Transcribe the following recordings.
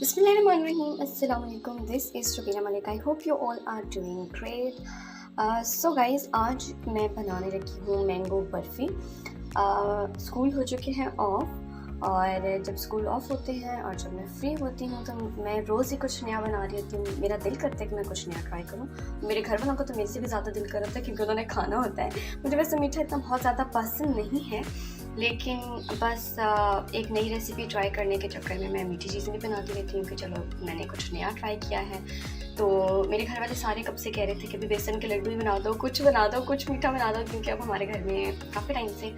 Bismillahirrahmanirrahim. Assalamualaikum. This is Shubina Malik. I hope you all are doing great. So guys, आज मैं बनाने लगी हूँ मैंगो बर्फ़ी। स्कूल हो चुके हैं ऑफ, और जब स्कूल ऑफ होते हैं और जब मैं फ्री होती हूँ तो मैं रोज़ ही कुछ नया बना रही होती हूँ। मेरा दिल करता है कि मैं कुछ नया ट्राई करूँ। मेरे घर वालों को तो मेरे से भी ज़्यादा दिल कर रहा था क्योंकि उन्होंने खाना होता है। मुझे वैसे मीठा इतना बहुत ज़्यादा पसंद नहीं है, लेकिन बस एक नई रेसिपी ट्राई करने के चक्कर में मैं मीठी चीज़ें भी बनाती रहती हूँ कि चलो मैंने कुछ नया ट्राई किया है। तो मेरे घर वाले सारे कब से कह रहे थे कि अभी बेसन के लड्डू ही बना दो, कुछ बना दो, कुछ मीठा बना दो, क्योंकि अब हमारे घर में काफ़ी टाइम से,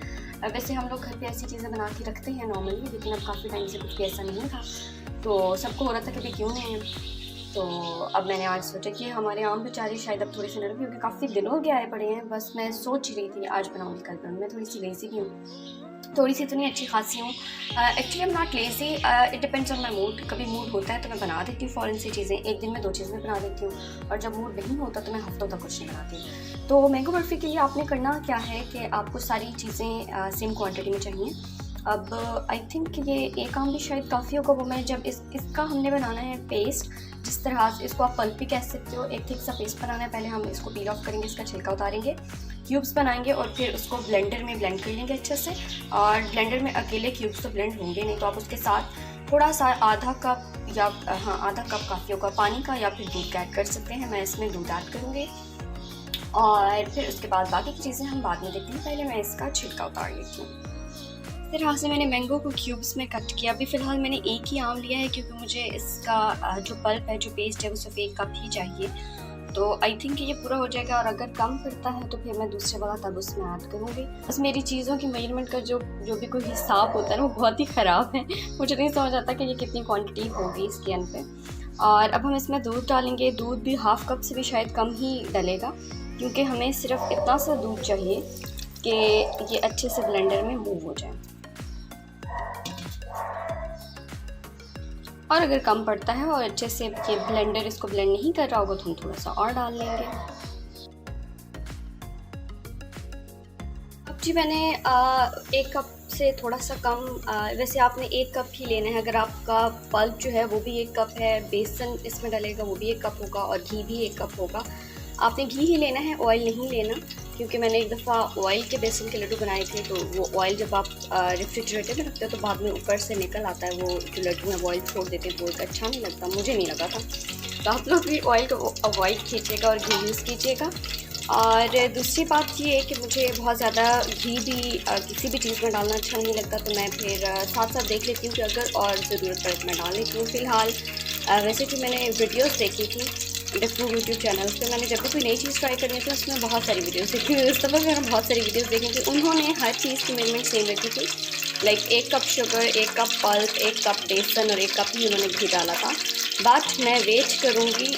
वैसे हम लोग घर पे ऐसी चीज़ें बना के रखते हैं नॉर्मली, लेकिन अब काफ़ी टाइम से कुछ भी ऐसा नहीं था। तो सबको हो रहा था कि अभी क्यों नहीं है। तो अब मैंने आज सोचा कि हमारे आम बेचारे शायद अब थोड़े से नरम, क्योंकि काफ़ी दिनों हो गए आए पड़े हैं। बस मैं सोच रही थी आज बनाऊँगी कल बनाऊँगी। मैं थोड़ी सी लेज़ी भी हूँ, थोड़ी सी इतनी अच्छी खासी हूँ। Actually I am not lazy, it depends on my mood. कभी मूड होता है तो मैं बना देती हूँ फ़ौरन सी चीज़ें, एक दिन में 2 चीज़ें बना देती हूँ, और जब मूड नहीं होता तो मैं हफ्तों तक कुछ नहीं बनाती। तो मैंगो बर्फ़ी के लिए आपने करना क्या है कि आपको सारी चीज़ें सेम क्वान्टिटी में चाहिए। अब आई थिंक ये एक आम भी शायद काफ़ी होगा। वो मैं जब इसका हमने बनाना है पेस्ट, जिस तरह से इसको आप पल्प भी कह सकते हो, एक थिक सा पेस्ट बनाना है। पहले हम इसको पील ऑफ करेंगे, इसका छिलका उतारेंगे, क्यूब्स बनाएंगे और फिर उसको ब्लेंडर में ब्लेंड कर लेंगे अच्छे से। और ब्लेंडर में अकेले क्यूब्स तो ब्लेंड होंगे नहीं, तो आप उसके साथ थोड़ा सा आधा कप या आधा कप काफ़ी होगा पानी का, या फिर दूध का ऐड कर सकते हैं। मैं इसमें दूध ऐड करूँगी और फिर उसके बाद बाकी की चीज़ें हम बाद में देखते हैं। पहले मैं इसका छिलका उतार लेती हूँ। इस तरह से मैंने मैंगो को क्यूब्स में कट किया। अभी फ़िलहाल मैंने एक ही आम लिया है क्योंकि मुझे इसका जो पल्प है, जो पेस्ट है, वो सिर्फ 1 कप ही चाहिए। तो आई थिंक ये पूरा हो जाएगा, और अगर कम पड़ता है तो फिर मैं दूसरे वाला तब उसमें ऐड करूँगी। बस मेरी चीज़ों की मेजरमेंट का जो भी कोई हिसाब होता है ना, वो बहुत ही ख़राब है। मुझे नहीं समझ आता कि ये कितनी क्वान्टिटी होगी इसके अंदर पे। और अब हम इसमें दूध डालेंगे। दूध भी हाफ़ कप से भी शायद कम ही डलेगा, क्योंकि हमें सिर्फ इतना सा दूध चाहिए कि ये अच्छे से ब्लेंडर में मूव हो जाए। और अगर कम पड़ता है और अच्छे से ये ब्लेंडर इसको ब्लेंड नहीं कर रहा होगा तो हम थोड़ा सा और डाल लेंगे। अब जी मैंने 1 कप से थोड़ा सा कम, वैसे आपने 1 कप ही लेना है। अगर आपका पल्प जो है वो भी 1 कप है, बेसन इसमें डलेगा वो भी 1 कप होगा, और घी भी 1 कप होगा। आपने घी ही लेना है, ऑयल नहीं लेना, क्योंकि मैंने एक दफ़ा ऑयल के बेसन के लड्डू बनाए थे। तो वो ऑयल जब आप रेफ्रिजरेटर में रखते हो तो बाद में ऊपर से निकल आता है, वो जो लड्डू है ऑयल छोड़ देते हैं, तो एक अच्छा नहीं लगता, मुझे नहीं लगा था। तो आप लोग भी ऑयल को अवॉइड कीजिएगा और घी यूज़ कीजिएगा। और दूसरी बात ये है कि मुझे बहुत ज़्यादा घी भी किसी भी चीज़ में डालना अच्छा नहीं लगता, तो मैं फिर साथ साथ देख लेती हूँ कि अगर और ज़रूरत पड़े तो मैं डाल लेती हूँ। फ़िलहाल वैसे तो मैंने वीडियोस देखी थी डिफरेंट यूट्यूब चैनल्स पे। मैंने जब भी कोई नई चीज़ ट्राई करनी थी उसमें बहुत सारी वीडियोस देखी थी। इस दफ़ा मैंने बहुत सारी वीडियोस देखी थी, उन्होंने हर चीज़ की मेजरमेंट सेम रखी थी। Like 1 cup sugar, 1 cup pulp, 1 cup बेसन और 1 कप ही उन्होंने घी डाला था। बट मैं वेट करूँगी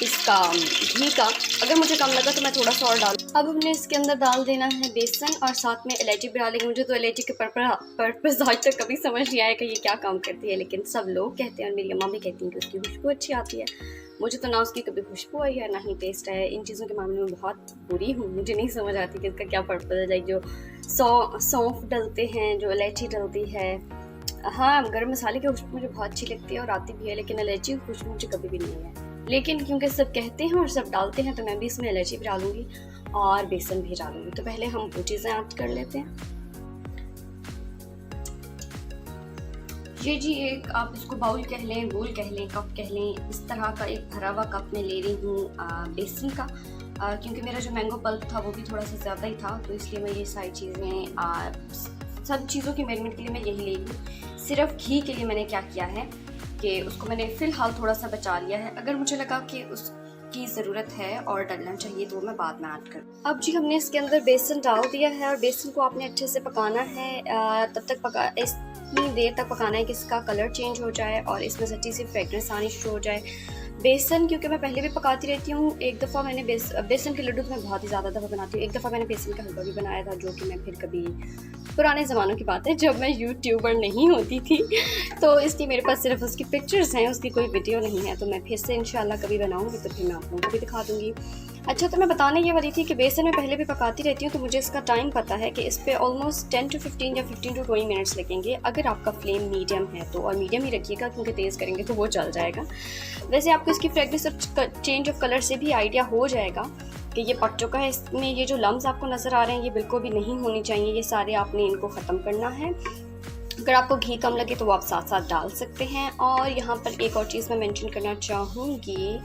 इसका घी का, अगर मुझे कम लगा तो मैं थोड़ा सा और डाल। अब हमने इसके अंदर डाल देना है बेसन, और साथ में इलायची भी डालेंगे। मुझे तो इलायची के पर्पस आज तक कभी समझ नहीं आया कि ये क्या काम करती है, लेकिन सब लोग कहते हैं और मेरी अम्मा भी कहती हैं कि उसकी खुशबू अच्छी आती है। मुझे तो ना उसकी कभी खुशबू आई है ना ही टेस्ट है। इन चीज़ों के मामले में बहुत बुरी हूँ, मुझे नहीं समझ आती कि इसका क्या पर्पस है। लाइक जो सौंफ डलते हैं, जो इलायची डलती है, हाँ गर्म मसाले की खुशबू मुझे बहुत अच्छी लगती है और आती भी है, लेकिन इलायची की खुशबू मुझे कभी भी नहीं है। लेकिन क्योंकि सब कहते हैं और सब डालते हैं तो मैं भी इसमें इलायची भी डालूंगी और बेसन भी डालूंगी। तो पहले हम वो चीज़ें ऐड कर लेते हैं। ये जी एक, आप इसको बाउल कह लें, बोल कह लें, कप कह लें, इस तरह का एक भरा हुआ कप में ले रही हूँ बेसन का। क्योंकि मेरा जो मैंगो पल्प था वो भी थोड़ा सा ज़्यादा ही था, तो इसलिए मैं ये सारी चीज़ें सब चीज़ों की मेजरमेंट के लिए मैं यही ले लूँ। सिर्फ घी के लिए मैंने क्या किया है कि उसको मैंने फ़िलहाल थोड़ा सा बचा लिया है। अगर मुझे लगा कि उसकी ज़रूरत है और डलना चाहिए तो मैं बाद में ऐड कर। अब जी हमने इसके अंदर बेसन डाल दिया है, और बेसन को आपने अच्छे से पकाना है। तब तक इतनी देर तक पकाना है कि इसका कलर चेंज हो जाए और इसमें से अच्छी सी फ्रेगनेंस आनी शुरू हो जाए। बेसन क्योंकि मैं पहले भी पकाती रहती हूँ। एक दफ़ा मैंने बेसन के लड्डू तो मैं बहुत ही ज़्यादा दफ़ा बनाती हूँ। एक दफ़ा मैंने बेसन का हलवा भी बनाया था, जो कि मैं फिर कभी, पुराने ज़मानों की बात है जब मैं यूट्यूबर नहीं होती थी, तो इसलिए मेरे पास सिर्फ उसकी पिक्चर्स हैं, उसकी कोई वीडियो नहीं है। तो मैं फिर से इंशाल्लाह कभी बनाऊँगी तो फिर मैं आप लोगों को भी दिखा दूँगी। अच्छा, तो मैं बताने ये वाली थी कि बेसन में पहले भी पकाती रहती हूँ, तो मुझे इसका टाइम पता है कि इस पे ऑलमोस्ट 10 to 15 या 15 to 20 मिनट्स लगेंगे, अगर आपका फ्लेम मीडियम है तो। और मीडियम ही रखिएगा क्योंकि तेज़ करेंगे तो वो जल जाएगा। वैसे आपको इसकी फ्रेगनेस और चेंज ऑफ कलर से भी आइडिया हो जाएगा कि ये पक चुका है। इसमें ये जो लम्स आपको नज़र आ रहे हैं ये बिल्कुल भी नहीं होनी चाहिए, ये सारे आपने इनको ख़त्म करना है। अगर आपको घी कम लगे तो वो आप साथ साथ डाल सकते हैं। और यहाँ पर एक और चीज़ मैं मेंशन करना चाहूँगी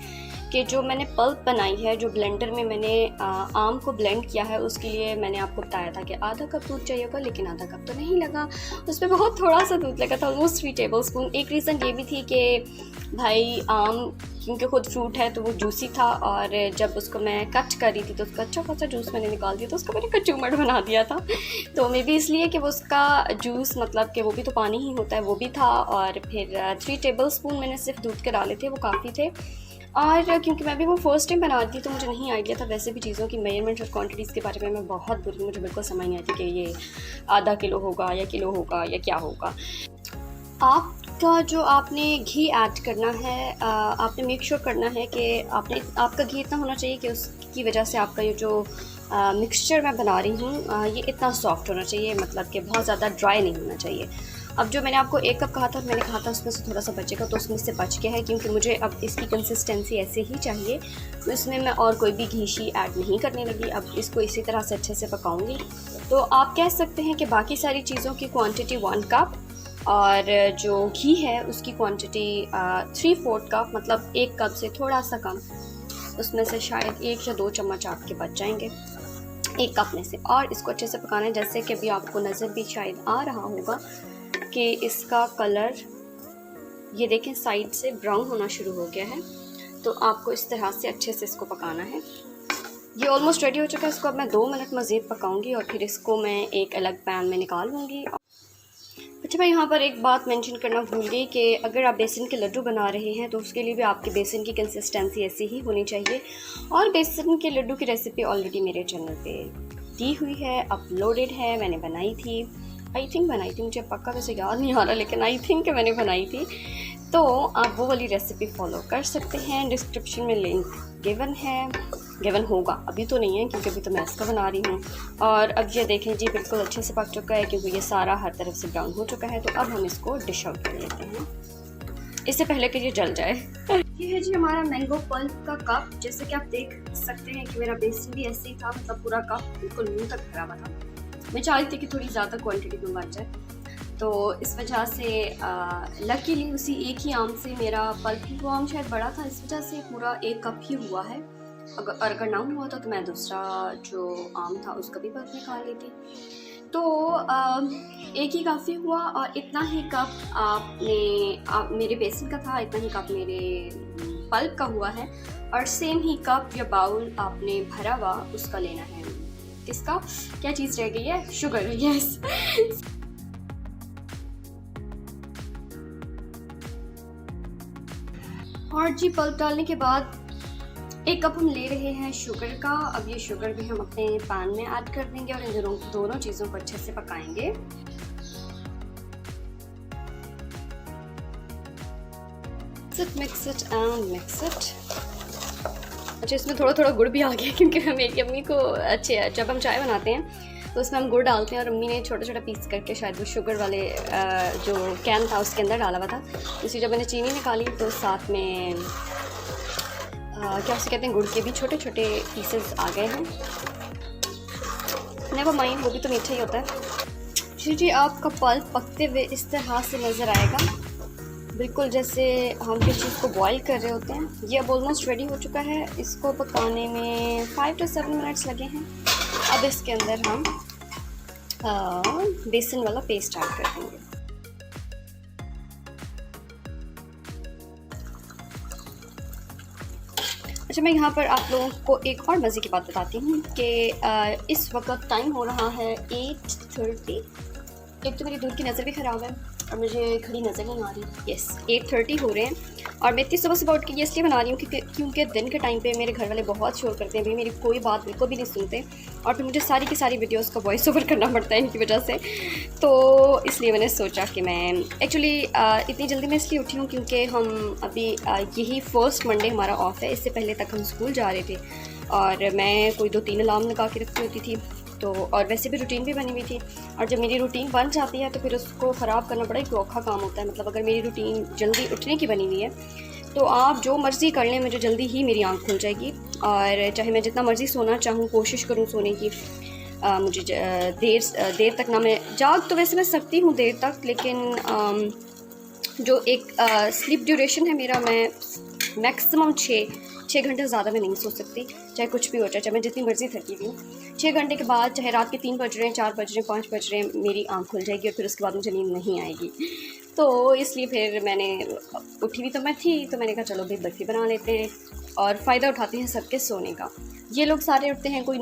कि जो मैंने पल्प बनाई है, जो ब्लेंडर में मैंने आम को ब्लेंड किया है, उसके लिए मैंने आपको बताया था कि आधा कप दूध चाहिए होगा, लेकिन आधा कप तो नहीं लगा, उस पर बहुत थोड़ा सा दूध लगा था, ऑलमोस्ट 3 टेबल स्पून। एक रीज़न ये भी थी कि भाई आम क्योंकि खुद फ्रूट है तो वो जूसी था, और जब उसको मैं कट कर रही थी तो उसका अच्छा खासा जूस मैंने निकाल दिया, तो उसको मैंने कचूमड़ बना दिया था। तो मे भी इसलिए कि वो उसका जूस मतलब कि वो भी तो पानी ही होता है, वो भी था। और फिर 3 टेबल स्पून मैंने सिर्फ दूध के डाले थे, वो काफ़ी थे। और क्योंकि मैं भी वो फ़र्स्ट टाइम बना रही थी तो मुझे नहीं आइडिया था वैसे भी चीज़ों की मेजरमेंट्स और क्वांटिटीज़ के बारे में। मैं बहुत बुरी, मुझे बिल्कुल समझ नहीं आती कि ये आधा किलो होगा या किलो होगा या क्या होगा। आपका जो आपने घी ऐड करना है, आपने मेक श्योर करना है कि आपका घी इतना होना चाहिए कि उसकी वजह से आपका ये जो मिक्सचर मैं बना रही हूँ ये इतना सॉफ्ट होना चाहिए, मतलब कि बहुत ज़्यादा ड्राई नहीं होना चाहिए। अब जो मैंने आपको 1 कप कहा था, मैंने कहा था उसमें से थोड़ा सा बचेगा, तो उसमें से बच गया है, क्योंकि मुझे अब इसकी कंसिस्टेंसी ऐसे ही चाहिए। तो इसमें मैं और कोई भी घी शी ऐड नहीं करने लगी, अब इसको इसी तरह से अच्छे से पकाऊंगी। तो आप कह सकते हैं कि बाकी सारी चीज़ों की क्वांटिटी 1 कप और जो घी है उसकी क्वांटिटी 3/4 कप, मतलब 1 कप से थोड़ा सा कम, उसमें से शायद 1 या 2 चम्मच आपके बच जाएंगे 1 कप में से। और इसको अच्छे से पकाना है, जैसे कि अभी आपको नज़र भी शायद आ रहा होगा कि इसका कलर ये देखें साइड से ब्राउन होना शुरू हो गया है। तो आपको इस तरह से अच्छे से इसको पकाना है। ये ऑलमोस्ट रेडी हो चुका है, इसको अब मैं 2 मिनट मज़ीद पकाऊंगी और फिर इसको मैं एक अलग पैन में निकाल लूँगी। अच्छा, मैं यहाँ पर एक बात मेंशन करना भूल गई कि अगर आप बेसन के लड्डू बना रहे हैं तो उसके लिए भी आपके बेसन की कंसिस्टेंसी ऐसी ही होनी चाहिए। और बेसन के लड्डू की रेसिपी ऑलरेडी मेरे चैनल पे दी हुई है, अपलोडेड है, मैंने बनाई थी, आई थिंक बनाई थी, मुझे पक्का वैसे याद नहीं आ रहा, लेकिन आई थिंक मैंने बनाई थी। तो आप वो वाली रेसिपी फॉलो कर सकते हैं, डिस्क्रिप्शन में लिंक गिवन होगा, अभी तो नहीं है क्योंकि अभी तो मैं इसका बना रही हूँ। और अब ये देखें जी, बिल्कुल अच्छे से पक चुका है क्योंकि ये सारा हर तरफ से ब्राउन हो चुका है। तो अब हम इसको डिश आउट कर लेते हैं, इससे पहले कि ये जल जाए। ये है जी हमारा मैंगो पल्प का कप। जैसे कि आप देख सकते हैं कि मेरा बेसन भी ऐसे ही था, मतलब पूरा कप बिल्कुल मुँह तक भरा हुआ था। मैं चाहती थी कि थोड़ी ज़्यादा क्वांटिटी में बच जाए, तो इस वजह से लकीली उसी एक ही आम से मेरा पल्प ही, वो आम शायद बड़ा था, इस वजह से पूरा 1 कप ही हुआ है। अगर ना हुआ था तो मैं दूसरा जो आम था उसका भी पल्प निकाल लेती। तो एक ही काफ़ी हुआ, और इतना ही कप मेरे बेसन का था, इतना ही कप मेरे पल्प का हुआ है। और सेम ही कप या बाउल आपने भरा हुआ उसका लेना है। इसका क्या चीज़ रह गई है? Sugar, yes. और जी पल्प डालने के बाद 1 कप हम ले रहे हैं शुगर का। अब ये शुगर भी हम अपने पैन में ऐड कर देंगे और इन दोनों चीज़ों को अच्छे से पकाएंगे। Mix it. अच्छा, इसमें थोड़ा थोड़ा गुड़ भी आ गया क्योंकि मेरी अम्मी को अच्छे, जब हम चाय बनाते हैं तो उसमें हम गुड़ डालते हैं, और अम्मी ने छोटा छोटा पीस करके शायद वो शुगर वाले जो कैन था उसके अंदर डाला हुआ था। इसी जब मैंने चीनी निकाली तो साथ में क्या उसे कहते हैं, गुड़ के भी छोटे छोटे पीसेस आ गए हैं। नेवर माइंड, वो भी तो मीठा ही होता है। जी आपका पल्प पकते हुए इस तरह से नज़र आएगा, बिल्कुल जैसे हम किसी चीज़ को बॉईल कर रहे होते हैं। ये अब ऑलमोस्ट रेडी हो चुका है, इसको पकाने में 5 to 7 मिनट्स लगे हैं। अब इसके अंदर हम बेसन वाला पेस्ट ऐड कर देंगे। अच्छा, मैं यहाँ पर आप लोगों को एक और मज़े की बात बताती हूँ कि इस वक्त टाइम हो रहा है 8:30। एक तो मेरी दूर की नज़र भी ख़राब है और मुझे खड़ी नज़र नहीं आ रही। यस, 8:30 हो रहे हैं और मैं इतनी सुबह उठ के ये इसलिए बना रही हूँ क्योंकि दिन के टाइम पे मेरे घर वाले बहुत शोर करते हैं, भाई मेरी कोई बात बिल्कुल भी नहीं सुनते, और फिर मुझे सारी की सारी वीडियोस का वॉइस ओवर करना पड़ता है इनकी वजह से। तो इसलिए मैंने सोचा कि मैं एक्चुअली इतनी जल्दी मैं इसलिए उठी हूँ क्योंकि हम अभी यही फर्स्ट मंडे हमारा ऑफ है। इससे पहले तक हम स्कूल जा रहे थे, और मैं कोई 2-3 अलार्म लगा के रखती होती थी। तो और वैसे भी रूटीन भी बनी हुई थी, और जब मेरी रूटीन बन जाती है तो फिर उसको ख़राब करना बड़ा एक औखा काम होता है। मतलब अगर मेरी रूटीन जल्दी उठने की बनी हुई है तो आप जो मर्ज़ी कर लें, मुझे जल्दी ही मेरी आँख खुल जाएगी। और चाहे मैं जितना मर्ज़ी सोना चाहूँ, कोशिश करूँ सोने की, मुझे देर तक ना, मैं जाग तो वैसे मैं सकती हूँ देर तक, लेकिन जो एक स्लीप ड्यूरेशन है मेरा, मैं मैक्सिमम 6 घंटे से ज़्यादा मैं नहीं सो सकती, चाहे कुछ भी हो जाए, चाहे मैं जितनी मर्ज़ी थकी हुई हूँ। 6 घंटे के बाद चाहे रात के 3 बज रहे हैं, 4 बज रहे हैं, 5 बज रहे हैं, मेरी आँख खुल जाएगी और फिर उसके बाद मुझे नींद नहीं आएगी। तो इसलिए फिर मैंने, उठी भी तो मैं थी, तो मैंने कहा चलो भाई बर्फ़ी बना लेते हैं और फ़ायदा उठाते हैं सबके सोने का। ये लोग सारे उठते हैं, कोई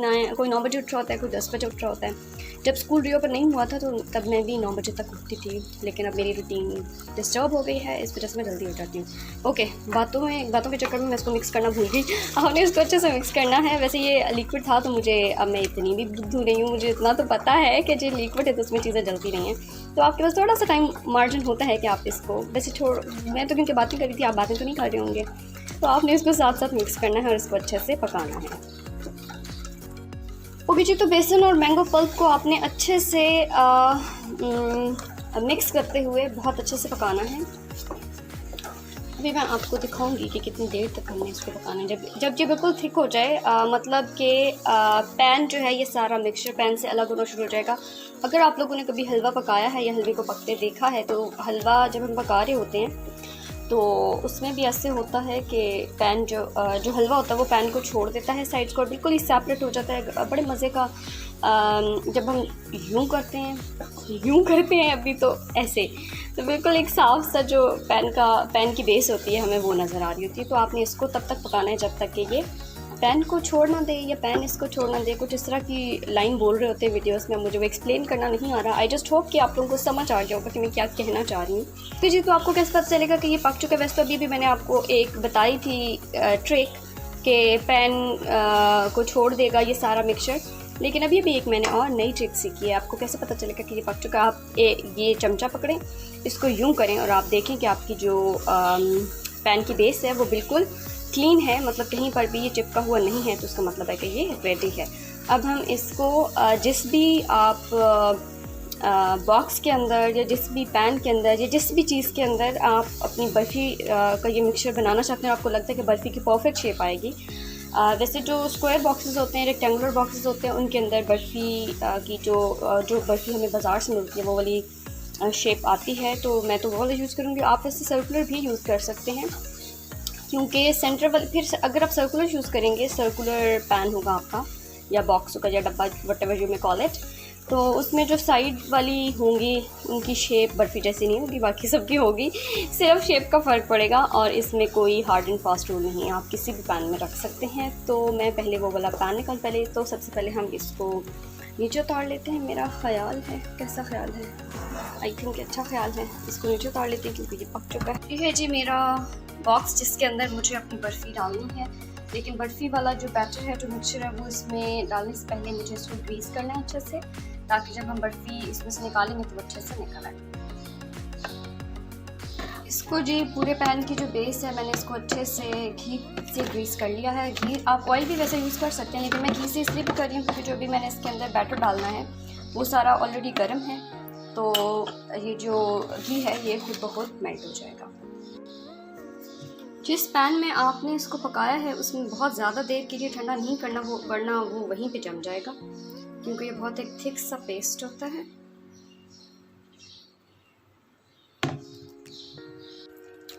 9 बजे उठ रहा होता है, कोई 10 बजे उठ रहा होता है। जब स्कूल रीओपन नहीं हुआ था तो तब मैं भी 9 बजे तक उठती थी, लेकिन अब मेरी रूटीन डिस्टर्ब हो गई है, इस वजह से मैं जल्दी उठ जाती हूँ। ओके, बातों के चक्कर में मैं इसको मिक्स करना भूल गई। हमने इसको अच्छे से मिक्स करना है। वैसे ये लिक्विड था तो मुझे, अब मैं इतनी भी बुद्धू नहीं हूँ, मुझे इतना तो पता है कि जो लिक्विड है तो उसमें चीज़ें जलती नहीं हैं। तो आपके पास थोड़ा सा टाइम मार्जिन होता है कि आप इसको, वैसे मैं तो क्योंकि बातें कर रही थी, आप बातें तो नहीं कर रहे होंगे, तो आपने इसको साथ साथ मिक्स करना है और इसको अच्छे से पकाना है। ओके जी, तो बेसन और मैंगो पल्प को आपने अच्छे से मिक्स करते हुए बहुत अच्छे से पकाना है। अभी मैं आपको दिखाऊंगी कि कितनी देर तक हमने इसको पकाना है। जब ये बिल्कुल थिक हो जाए, मतलब कि पैन जो है, ये सारा मिक्सचर पैन से अलग होना शुरू हो जाएगा। अगर आप लोगों ने कभी हलवा पकाया है या हलवे को पकते देखा है, तो हलवा जब हम पका रहे होते हैं तो उसमें भी ऐसे होता है कि पैन जो हलवा होता है वो पैन को छोड़ देता है साइड्स को, और बिल्कुल ही सेपरेट हो जाता है। बड़े मज़े का जब हम यूँ करते हैं अभी तो ऐसे, तो बिल्कुल एक साफ सा जो पैन की बेस होती है, हमें वो नज़र आ रही होती है। तो आपने इसको तब तक पकाना है जब तक कि ये पैन को छोड़ ना दे या पैन इसको छोड़ ना दे। कुछ इस तरह की लाइन बोल रहे होते हैं वीडियोस में, मुझे वो एक्सप्लेन करना नहीं आ रहा। आई जस्ट होप कि आप लोगों को समझ आ गया होगा कि मैं क्या कहना चाह रही हूँ। फिर जी, तो आपको कैसे पता चलेगा कि ये पक चुका है? वैसे तो अभी भी मैंने आपको एक बताई थी ट्रिक कि पैन को छोड़ देगा ये सारा मिक्सचर, लेकिन अभी भी एक मैंने और नई ट्रिक सीखी है। आपको कैसे पता चलेगा कि ये पक चुका है? आप ये चमचा पकड़ें, इसको यूँ करें और आप देखें कि आपकी जो पैन की बेस है वो बिल्कुल क्लीन है, मतलब कहीं पर भी ये चिपका हुआ नहीं है, तो उसका मतलब है कि ये रेडी है। अब हम इसको जिस भी आप बॉक्स के अंदर या जिस भी पैन के अंदर या जिस भी चीज़ के अंदर आप अपनी बर्फ़ी का ये मिक्सचर बनाना चाहते हैं और आपको लगता है कि बर्फ़ी की परफेक्ट शेप आएगी, वैसे जो स्क्वायर बॉक्सेस होते हैं, रेक्टेंगुलर बॉक्सेस होते हैं, उनके अंदर बर्फ़ी की जो बर्फ़ी हमें बाज़ार से मिलती है वो वाली शेप आती है, तो मैं तो वो वाला यूज़ करूँगी। आप वैसे सर्कुलर भी यूज़ कर सकते हैं, क्योंकि सेंटर वाले, फिर अगर आप सर्कुलर यूज़ करेंगे, सर्कुलर पैन होगा आपका या बॉक्स होगा या डब्बा, whatever you may call it, तो उसमें जो साइड वाली होंगी उनकी शेप बर्फ़ी जैसी नहीं होगी, बाकी सबकी होगी, सिर्फ शेप का फ़र्क पड़ेगा। और इसमें कोई हार्ड एंड फास्ट रूल नहीं है, आप किसी भी पैन में रख सकते हैं। तो मैं पहले वो वाला पैन तो सबसे पहले हम इसको नीचे उतार लेते हैं। मेरा ख़्याल है, कैसा ख्याल है, आई थिंक अच्छा ख्याल है, इसको नीचे उतार लेते हैं क्योंकि ये पक चुका है। ये है जी मेरा बॉक्स जिसके अंदर मुझे अपनी बर्फ़ी डालनी है, लेकिन बर्फ़ी वाला जो बैटर है, जो मिक्सचर है, वो इसमें डालने से पहले मुझे इसको ग्रीस करना है अच्छे से, ताकि जब हम बर्फ़ी इसमें से निकालेंगे तो अच्छे से निकल आए। इसको जी पूरे पैन की जो बेस है, मैंने इसको अच्छे से घी से ग्रीस कर लिया है। घी, आप ऑयल भी वैसे यूज़ कर सकते हैं, लेकिन मैं घी से इसलिए भी कर रही हूँ क्योंकि जो भी मैंने इसके अंदर बैटर डालना है वो सारा ऑलरेडी गर्म है, तो ये जो घी है ये खुद ब खुद मेल्ट हो जाएगा। जिस पैन में आपने इसको पकाया है उसमें बहुत ज़्यादा देर के लिए ठंडा नहीं करना, वरना वो वहीं पे जम जाएगा, क्योंकि ये बहुत एक थिक सा पेस्ट होता है।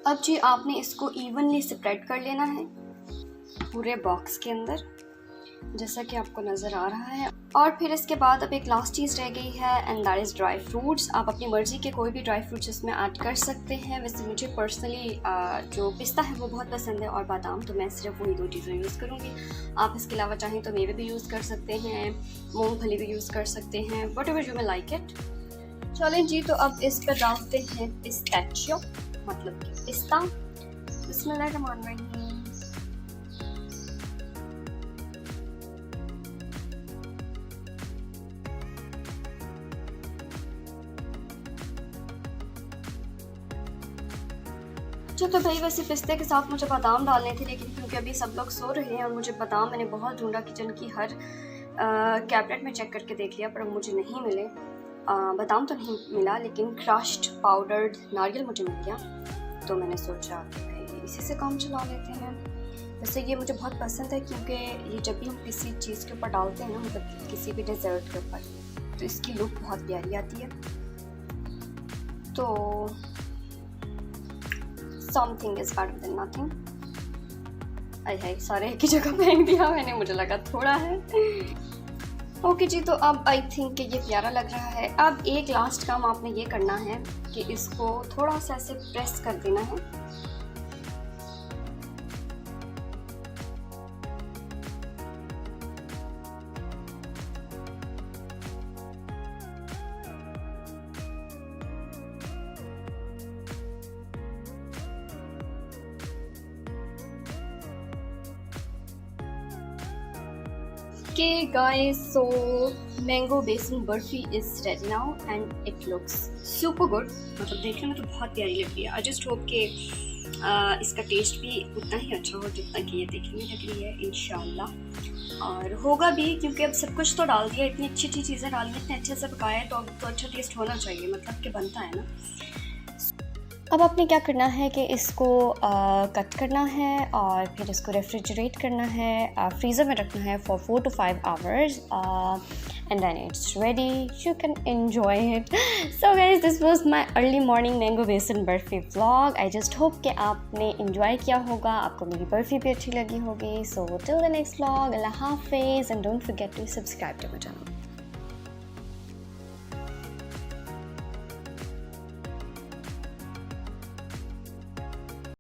अब जी आपने इसको इवनली स्प्रेड कर लेना है पूरे बॉक्स के अंदर, जैसा कि आपको नज़र आ रहा है। और फिर इसके बाद अब एक लास्ट चीज़ रह गई है, and that is dry fruits. आप अपनी मर्ज़ी के कोई भी ड्राई फ्रूट्स इसमें ऐड कर सकते हैं। वैसे मुझे पर्सनली जो पिस्ता है वो बहुत पसंद है, और बादाम, तो मैं सिर्फ वही 2 चीज़ें यूज़ करूँगी। आप इसके अलावा चाहें तो मेवे भी यूज़ कर सकते हैं, मूँगफली भी यूज़ कर सकते हैं, whatever you may like it. चलें जी, तो अब इस पर डालते हैं पिस्ताचियो, मतलब कि पिस्ता। बिस्मिल्लाहिर्रहमानिर्रहीम। अच्छा तो भाई वैसे पिस्ते के साथ मुझे बादाम डालने थे, लेकिन क्योंकि अभी सब लोग सो रहे हैं और मुझे बादाम, मैंने बहुत ढूंढा किचन की हर कैबिनेट में चेक करके देख लिया पर मुझे नहीं मिले। बादाम तो नहीं मिला, लेकिन क्रश्ड पाउडर्ड नारियल मुझे मिल गया। तो मैंने सोचा कि भाई इसी से काम चला लेते हैं। वैसे ये मुझे बहुत पसंद है क्योंकि ये जब भी हम किसी चीज़ के ऊपर डालते हैं ना, मतलब किसी भी डेजर्ट के ऊपर, तो इसकी लुक बहुत प्यारी आती है। तो something is better than nothing. आई है सारे एक ही जगह फेंक दिया मैंने, मुझे लगा थोड़ा है। ओके जी, तो अब आई थिंक कि ये प्यारा लग रहा है। अब एक लास्ट काम आपने ये करना है कि इसको थोड़ा सा ऐसे प्रेस कर देना है। Okay guys, so mango besan barfi is ready now and it looks super good. मतलब देखने में तो बहुत प्यारी लग रही है। आई जस्ट होप कि इसका टेस्ट भी उतना ही अच्छा हो जितना कि ये देखने में लग रही है, इंशाल्लाह। और होगा भी क्योंकि अब सब कुछ तो डाल दिया, इतनी अच्छी अच्छी चीज़ें डाली, इतने अच्छे से पकाया है, तो अच्छा टेस्ट होना चाहिए, मतलब कि बनता है ना। अब आपने क्या करना है कि इसको कट करना है और फिर इसको रेफ्रिजरेट करना है, फ्रीज़र में रखना है for 4 to 5 hours and then it's ready, you can enjoy it. So guys, this was my early morning mango besan burfi vlog. I just hope कि आपने enjoy किया होगा, आपको मेरी बर्फ़ी भी अच्छी लगी होगी। So till the next vlog, Allah Hafiz, and don't forget to subscribe to my channel.